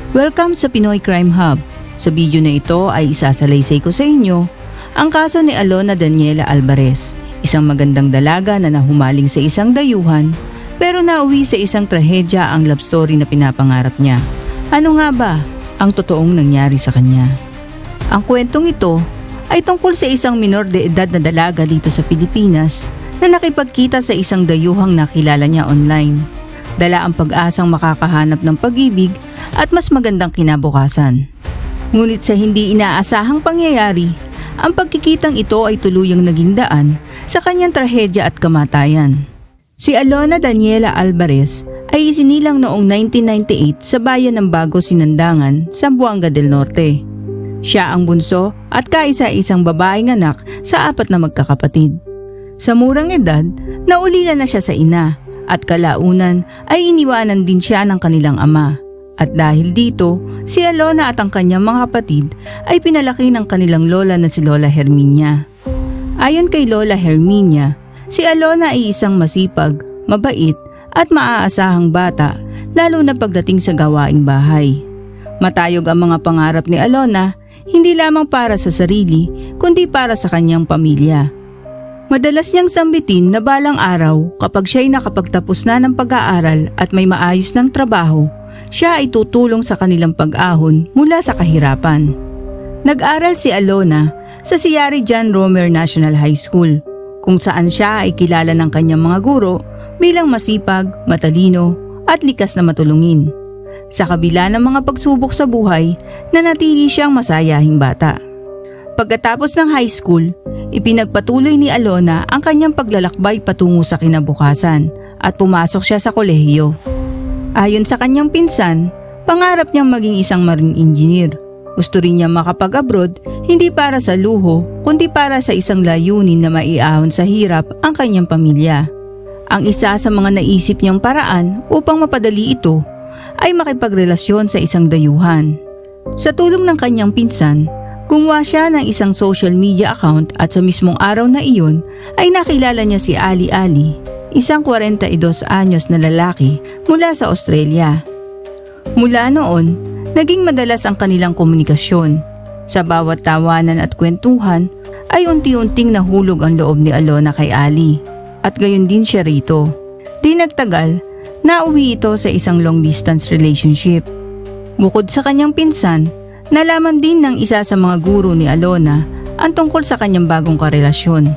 Welcome sa Pinoy Crime Hub. Sa video na ito ay isasalaysay ko sa inyo ang kaso ni Alona Daniela Alvarez, isang magandang dalaga na nahumaling sa isang dayuhan pero nauwi sa isang trahedya ang love story na pinapangarap niya. Ano nga ba ang totoong nangyari sa kanya? Ang kwentong ito ay tungkol sa isang minor de edad na dalaga dito sa Pilipinas na nakipagkita sa isang dayuhang nakilala niya online. Dala ang pag-asang makakahanap ng pag-ibig at mas magandang kinabukasan. Ngunit sa hindi inaasahang pangyayari, ang pagkikitang ito ay tuluyang naging daan sa kanyang trahedya at kamatayan. Si Alona Daniela Alvarez ay isinilang noong 1998 sa bayan ng Bago Sinandangan, Zamboanga del Norte. Siya ang bunso at kaisa-isang babaeng anak sa 4 na magkakapatid. Sa murang edad, naulila na siya sa ina at kalaunan ay iniwanan din siya ng kanilang ama. At dahil dito, si Alona at ang kanyang mga kapatid ay pinalaki ng kanilang lola na si Lola Herminia. Ayon kay Lola Herminia, si Alona ay isang masipag, mabait at maaasahang bata lalo na pagdating sa gawaing bahay. Matayog ang mga pangarap ni Alona, hindi lamang para sa sarili kundi para sa kanyang pamilya. Madalas niyang sambitin na balang araw kapag siya'y nakapagtapos na ng pag-aaral at may maayos ng trabaho, siya ay tutulong sa kanilang pag-ahon mula sa kahirapan. Nag-aral si Alona sa Siyari John Romer National High School, kung saan siya ay kilala ng kanyang mga guro bilang masipag, matalino at likas na matulungin. Sa kabila ng mga pagsubok sa buhay, nanatili siyang masayahing bata. Pagkatapos ng high school, ipinagpatuloy ni Alona ang kanyang paglalakbay patungo sa kinabukasan at pumasok siya sa kolehiyo. Ayon sa kanyang pinsan, pangarap niyang maging isang marine engineer. Gusto rin niya makapag-abroad, hindi para sa luho, kundi para sa isang layunin na maiahon sa hirap ang kanyang pamilya. Ang isa sa mga naisip niyang paraan upang mapadali ito ay makipagrelasyon sa isang dayuhan. Sa tulong ng kanyang pinsan, gumawa siya ng isang social media account at sa mismong araw na iyon ay nakilala niya si Ali Ali, isang 42 anyos na lalaki mula sa Australia. Mula noon, naging madalas ang kanilang komunikasyon. Sa bawat tawanan at kwentuhan ay unti-unting nahulog ang loob ni Alona kay Ali at gayon din siya rito. Di nagtagal, nauwi ito sa isang long distance relationship. Bukod sa kanyang pinsan, nalaman din ng isa sa mga guro ni Alona ang tungkol sa kanyang bagong karelasyon.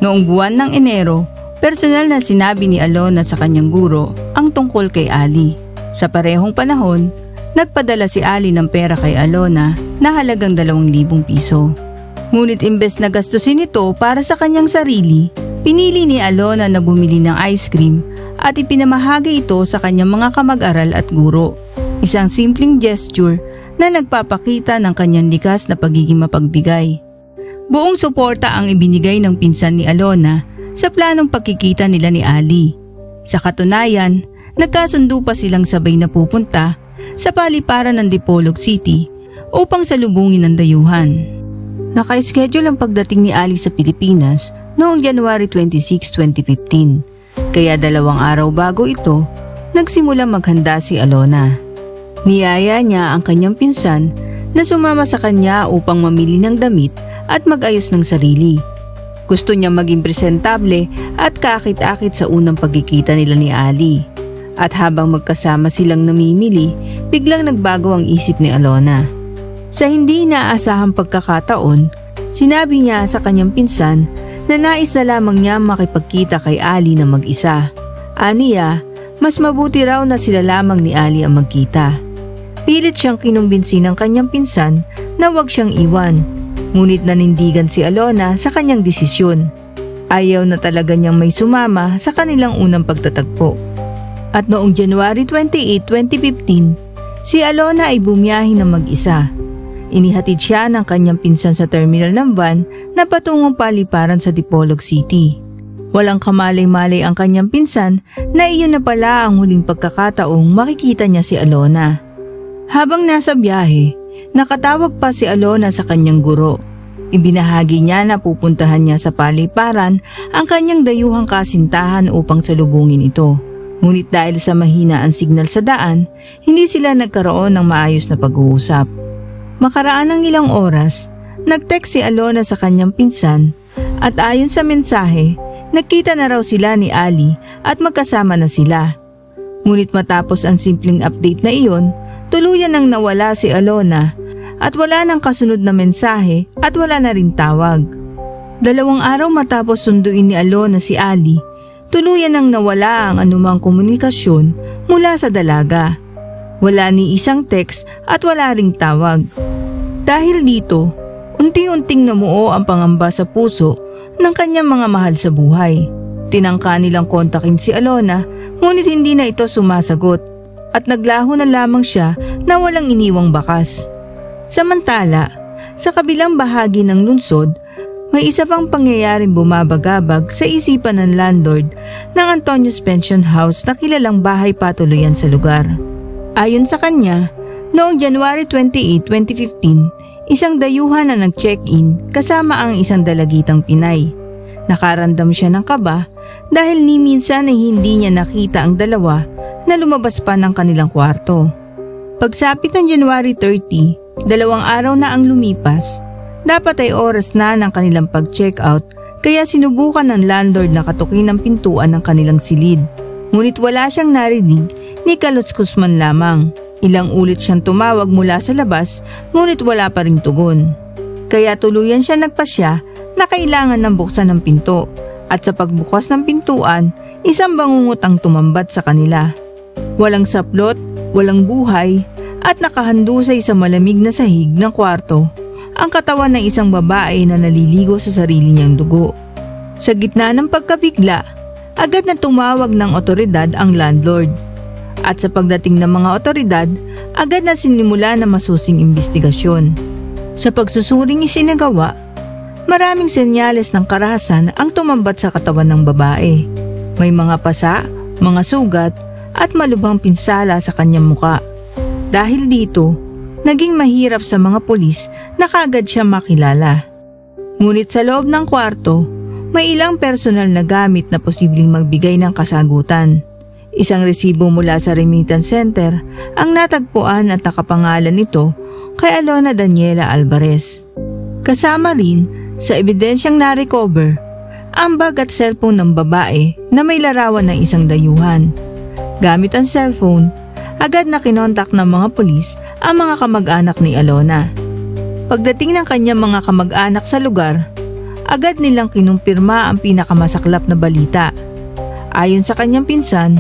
Noong buwan ng Enero, personal na sinabi ni Alona sa kanyang guro ang tungkol kay Ali. Sa parehong panahon, nagpadala si Ali ng pera kay Alona na halagang 2,000 piso. Ngunit imbes na gastusin ito para sa kanyang sarili, pinili ni Alona na bumili ng ice cream at ipinamahagi ito sa kanyang mga kamag-aral at guro. Isang simpleng gesture na nagpapakita ng kanyang likas na pagiging mapagbigay. Buong suporta ang ibinigay ng pinsan ni Alona sa planong pagkikita nila ni Ali. Sa katunayan, nagkasundo pa silang sabay na pupunta sa paliparan ng Dipolog City upang salubungin ang dayuhan. Naka-schedule ang pagdating ni Ali sa Pilipinas noong January 26, 2015, kaya 2 araw bago ito, nagsimulang maghanda si Alona. Niyaya niya ang kanyang pinsan na sumama sa kanya upang mamili ng damit at mag-ayos ng sarili. Gusto niya maging presentable at kaakit-akit sa unang pagkikita nila ni Ali. At habang magkasama silang namimili, biglang nagbago ang isip ni Alona. Sa hindi inaasahang pagkakataon, sinabi niya sa kanyang pinsan na nais na lamang niya makipagkita kay Ali na mag-isa. Aniya, mas mabuti raw na sila lamang ni Ali ang magkita. Pilit siyang kinumbinsi ng kanyang pinsan na huwag siyang iwan, ngunit nanindigan si Alona sa kanyang desisyon. Ayaw na talaga niyang may sumama sa kanilang unang pagtatagpo. At noong January 28, 2015, si Alona ay bumiyahe na mag-isa. Inihatid siya ng kanyang pinsan sa terminal ng van na patungong paliparan sa Dipolog City. Walang kamalay-malay ang kanyang pinsan na iyon na pala ang huling pagkakataong makikita niya si Alona. Habang nasa biyahe, nakatawag pa si Alona sa kanyang guro. Ibinahagi niya na pupuntahan niya sa paliparan ang kanyang dayuhang kasintahan upang salubungin ito. Ngunit dahil sa mahina ang signal sa daan, hindi sila nagkaroon ng maayos na pag-uusap. Makaraan ng ilang oras, nag-text si Alona sa kanyang pinsan at ayon sa mensahe, nagkita na raw sila ni Ali at magkasama na sila. Ngunit matapos ang simpleng update na iyon, tuluyan nang nawala si Alona at wala nang kasunod na mensahe at wala na rin tawag. 2 araw matapos sunduin ni Alona si Ali, tuluyan nang nawala ang anumang komunikasyon mula sa dalaga. Wala ni isang text at wala ring tawag. Dahil dito, unti-unting namuo ang pangamba sa puso ng kanyang mga mahal sa buhay. Tinangka nilang kontakin si Alona, ngunit hindi na ito sumasagot at naglaho na lamang siya na walang iniwang bakas. Samantala, sa kabilang bahagi ng lungsod, may isa pang pangyayaring bumabagabag sa isipan ng landlord ng Antonio's Pension House na kilalang bahay patuluyan sa lugar. Ayon sa kanya, noong January 28, 2015, isang dayuhan na nag-check-in kasama ang isang dalagitang Pinay. Nakarandam siya ng kaba dahil ni minsan ay hindi niya nakita ang dalawa na lumabas pa ng kanilang kwarto. Pagsapit ng January 30, 2 araw na ang lumipas. Dapat ay oras na ng kanilang pag-check out kaya sinubukan ng landlord na katukin ang pintuan ng kanilang silid. Ngunit wala siyang narinig ni kalutskus man lamang. Ilang ulit siyang tumawag mula sa labas ngunit wala pa ring tugon. Kaya tuluyan siya nagpasya na kailangan ng buksan ng pinto at sa pagbukas ng pintuan, isang bangungot ang tumambat sa kanila. Walang saplot, walang buhay at nakahandusay sa malamig na sahig ng kwarto ang katawan ng isang babae na naliligo sa sarili niyang dugo. Sa gitna ng pagkabigla, agad na tumawag ng otoridad ang landlord. At sa pagdating ng mga otoridad, agad na sinimula na masusing imbestigasyon. Sa pagsusuring isinagawa, maraming senyales ng karahasan ang tumambat sa katawan ng babae. May mga pasa, mga sugat at malubhang pinsala sa kanyang muka. Dahil dito, naging mahirap sa mga pulis na kaagad siya makilala. Ngunit sa loob ng kwarto, may ilang personal na gamit na posibleng magbigay ng kasagutan. Isang resibo mula sa remittance center ang natagpuan at nakapangalan nito kay Alona Daniela Alvarez. Kasama rin sa ebidensyang na-recover ang bag at cellphone ng babae na may larawan ng isang dayuhan. Gamit ang cellphone, agad na kinontak ng mga pulis ang mga kamag-anak ni Alona. Pagdating ng kanyang mga kamag-anak sa lugar, agad nilang kinumpirma ang pinakamasaklap na balita. Ayon sa kanyang pinsan,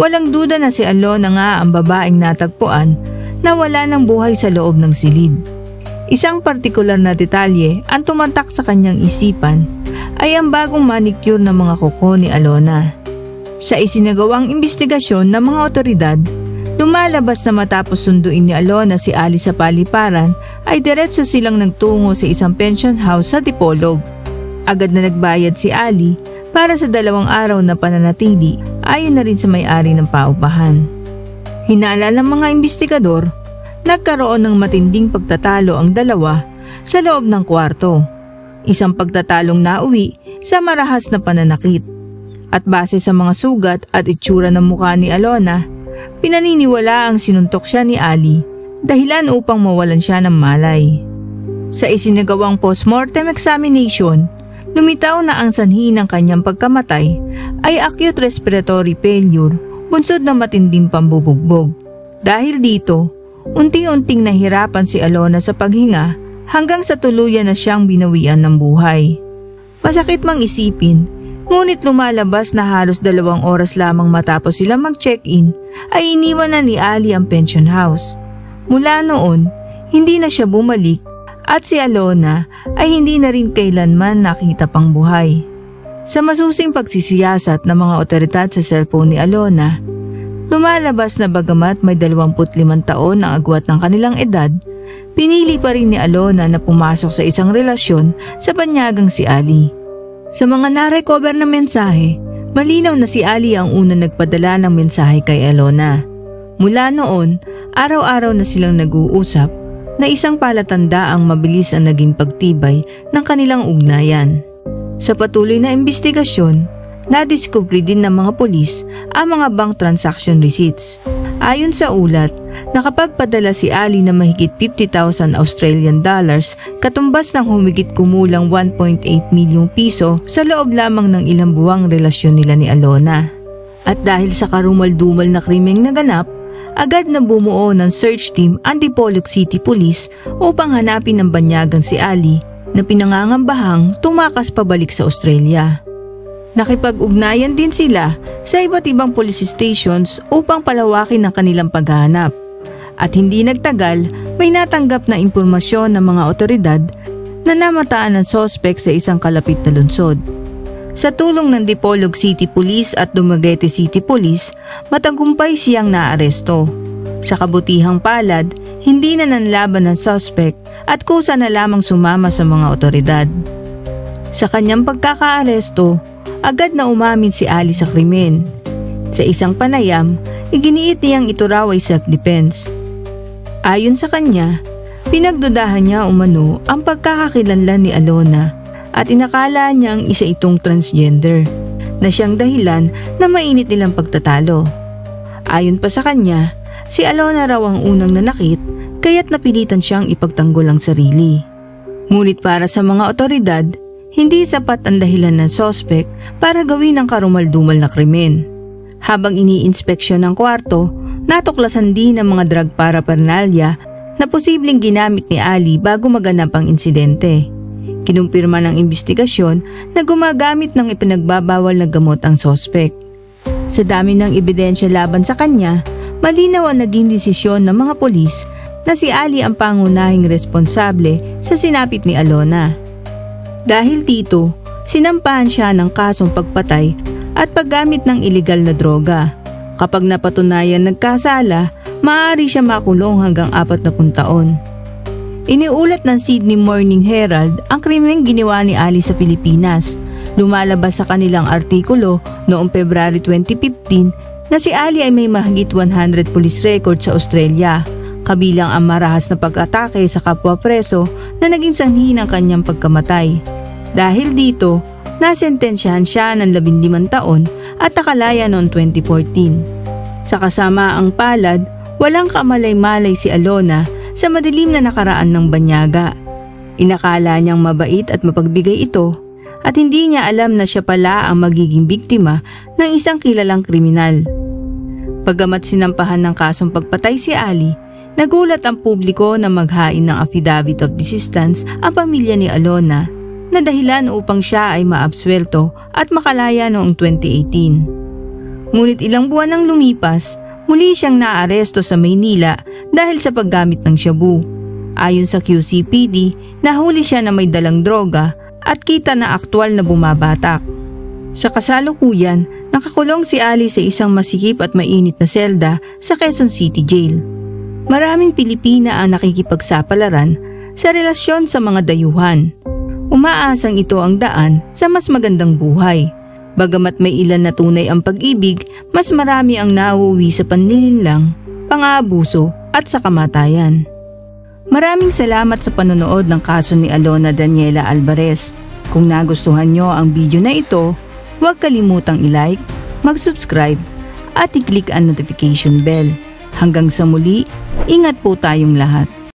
walang duda na si Alona nga ang babaeng natagpuan na wala ng buhay sa loob ng silid. Isang partikular na detalye ang tumatak sa kanyang isipan ay ang bagong manicure ng mga kuko ni Alona. Sa isinagawang imbestigasyon ng mga otoridad, lumalabas na matapos sunduin ni Alona si Ali sa paliparan ay diretso silang nagtungo sa isang pension house sa Dipolog. Agad na nagbayad si Ali para sa 2 araw na pananatili ayon na rin sa may-ari ng paupahan. Hinala ng mga investigador, nagkaroon ng matinding pagtatalo ang dalawa sa loob ng kwarto. Isang pagtatalong nauwi sa marahas na pananakit. At base sa mga sugat at itsura ng mukha ni Alona, pinaniniwala ang sinuntok siya ni Ali dahilan upang mawalan siya ng malay. Sa isinagawang postmortem examination, lumitaw na ang sanhi ng kanyang pagkamatay ay acute respiratory failure bunsod ng matinding pambubugbog. Dahil dito, unti-unting nahirapan si Alona sa paghinga hanggang sa tuluyan na siyang binawian ng buhay. Masakit mang isipin, ngunit lumalabas na halos 2 oras lamang matapos sila mag-check-in ay iniwan na ni Ali ang pension house. Mula noon, hindi na siya bumalik at si Alona ay hindi na rin kailanman nakita pang buhay. Sa masusing pagsisiyasat ng mga otoridad sa cellphone ni Alona, lumalabas na bagamat may 25 taon ang agwat ng kanilang edad, pinili pa rin ni Alona na pumasok sa isang relasyon sa banyagang si Ali. Sa mga na-recover na mensahe, malinaw na si Ali ang unang nagpadala ng mensahe kay Alona. Mula noon, araw-araw na silang nag-uusap na isang palatandaang mabilis ang naging pagtibay ng kanilang ugnayan. Sa patuloy na imbestigasyon, nadiskubre din ng mga pulis ang mga bank transaction receipts. Ayon sa ulat, nakapagpadala si Ali na mahigit 50,000 Australian dollars, katumbas ng humigit kumulang 1.8 milyong piso sa loob lamang ng ilang buwang relasyon nila ni Alona. At dahil sa karumal-dumal na krimeng naganap, agad na bumuo ng search team ang Dipolog City Police upang hanapin ng banyagang si Ali na pinangangambahang tumakas pabalik sa Australia. Nakipag-ugnayan din sila sa iba't ibang police stations upang palawakin ang kanilang paghahanap. At hindi nagtagal, may natanggap na impormasyon ng mga otoridad na namataan ng sospek sa isang kalapit na lungsod. Sa tulong ng Dipolog City Police at Dumaguete City Police, matagumpay siyang naaresto. Sa kabutihang palad, hindi na nanlaban ng suspect at kusa na lamang sumama sa mga otoridad. Sa kanyang pagkakaaresto, agad na umamin si Ali sa krimen. Sa isang panayam, iginiit niyang ito raw ay self-defense. Ayon sa kanya, pinagdudahan niya umano ang pagkakakilanlan ni Alona at inakala niyang isa itong transgender na siyang dahilan na mainit nilang pagtatalo. Ayon pa sa kanya, si Alona raw ang unang nanakit kaya't napilitan siyang ipagtanggol ang sarili. Ngunit para sa mga otoridad, hindi sapat ang dahilan ng sospek para gawin ang karumal-dumal na krimen. Habang iniinspeksyon ng kwarto, natuklasan din ang mga drug paraphernalia na posibleng ginamit ni Ali bago maganap ang insidente. Kinumpirma ng investigasyon na gumagamit ng ipinagbabawal na gamot ang sospek. Sa dami ng ebidensya laban sa kanya, malinaw ang naging desisyon ng mga polis na si Ali ang pangunahing responsable sa sinapit ni Alona. Dahil dito, sinampahan siya ng kasong pagpatay at paggamit ng ilegal na droga. Kapag napatunayan nagkasala, maaari siya makulong hanggang 40 taon. Iniulat ng Sydney Morning Herald ang krimeng ginawa ni Ali sa Pilipinas. Lumalabas sa kanilang artikulo noong February 2015 na si Ali ay may mahigit 100 police records sa Australia, kabilang ang marahas na pag-atake sa kapwa preso na naging sanhi ng kanyang pagkamatay. Dahil dito, nasentensyahan siya ng 15 taon at nakalaya noong 2014. Sa kasama ang palad, walang kamalay-malay si Alona sa madilim na nakaraan ng banyaga. Inakala niyang mabait at mapagbigay ito at hindi niya alam na siya pala ang magiging biktima ng isang kilalang kriminal. Bagamat sinampahan ng kasong pagpatay si Ali, nagulat ang publiko na maghain ng affidavit of desistance ang pamilya ni Alona na dahilan upang siya ay maabsuelto at makalaya noong 2018. Ngunit ilang buwan nang lumipas, muli siyang naaresto sa Maynila dahil sa paggamit ng shabu. Ayon sa QCPD, nahuli siya na may dalang droga at kita na aktwal na bumabatak. Sa kasalukuyan, nakakulong si Ali sa isang masikip at mainit na selda sa Quezon City Jail. Maraming Pilipina ang nakikipagsapalaran sa relasyon sa mga dayuhan. Umaasang ito ang daan sa mas magandang buhay. Bagamat may ilan na tunay ang pag-ibig, mas marami ang nauuwi sa panlilinlang, pang-aabuso at sa kamatayan. Maraming salamat sa panonood ng kaso ni Alona Daniela Alvarez. Kung nagustuhan nyo ang video na ito, huwag kalimutang i-like, mag-subscribe at i-click ang notification bell. Hanggang sa muli, ingat po tayong lahat.